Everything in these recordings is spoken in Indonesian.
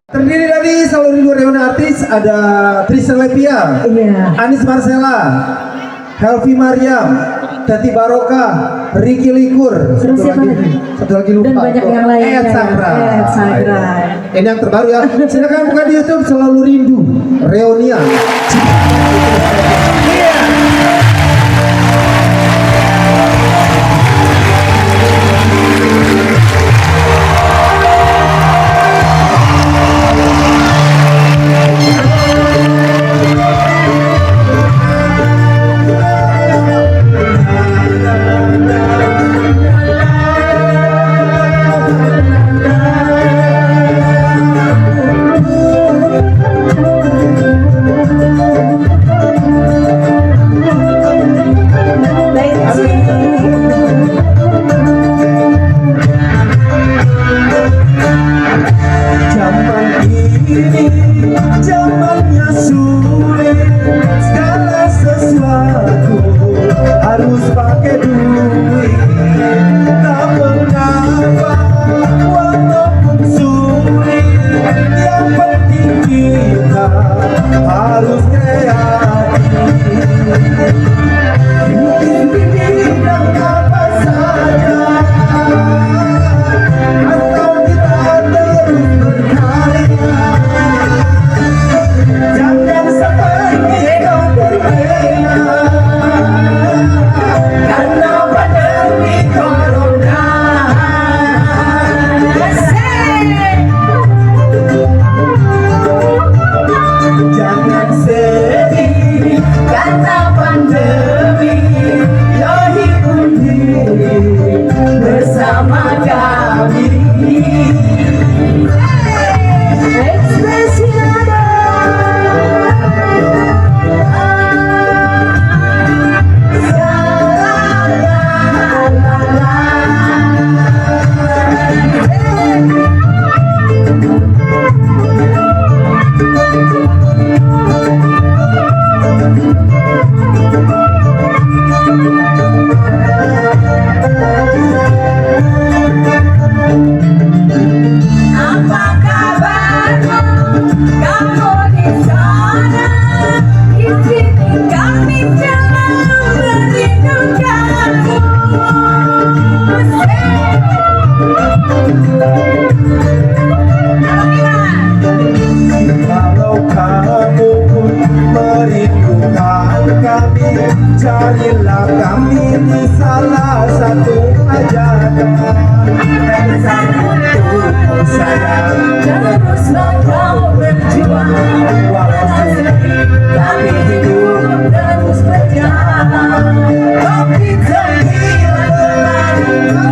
Terdiri dari seluruh dua reuni artis, ada Tristan Lepia, Anis Marcella, Helvi Mariam, Tati Baroka, Ricky Likur, satu lagi lupa. Dan banyak yang lain. Ed Sagra. Ini yang terbaru ya. Silakan buka di YouTube Selalu Rindu Reunian. Zamannya sulit, segala sesuatu harus pakai duit. Tak mengapa, walaupun sulit, yang penting kita harus kreatif. Mungkin di bidang apa saja, atau kita terus berkarya. Jangan sampai kita terlena karena pandemi corona. Jangan sedih karena pandemi. Yo hibur diri bersama kami. Ekspresi nada. Apa kabarmu? Kamu di sana? Di sini kami selalu merindukanmu. Kalau kamu pun merindukan kami, carilah kami di salah satu ajakan. Pesan untuk saya, teruslah kau berjuang. Walau sedih, kami hidup terus berjalan. Kopi terhilang,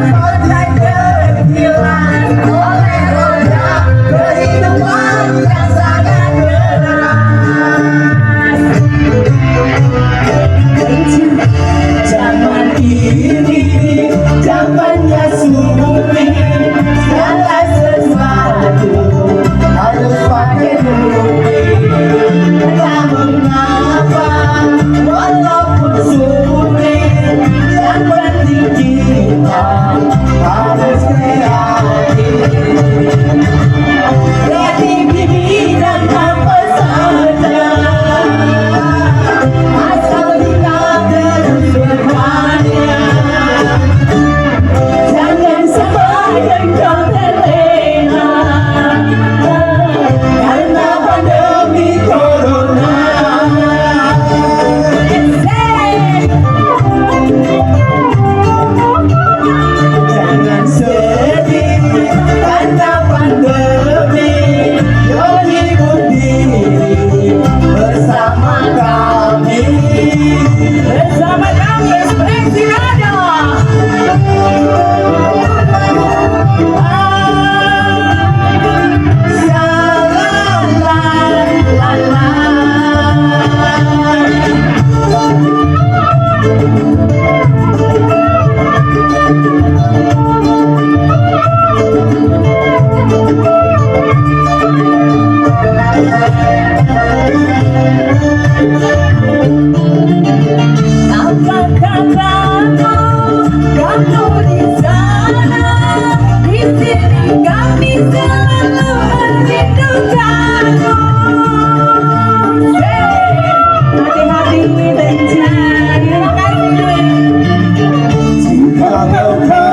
partai kehilangan oleh roda kehidupan yang sangat deras. Zaman ini zamannya sulit, segala sesuatu harus pakai duit. Kangen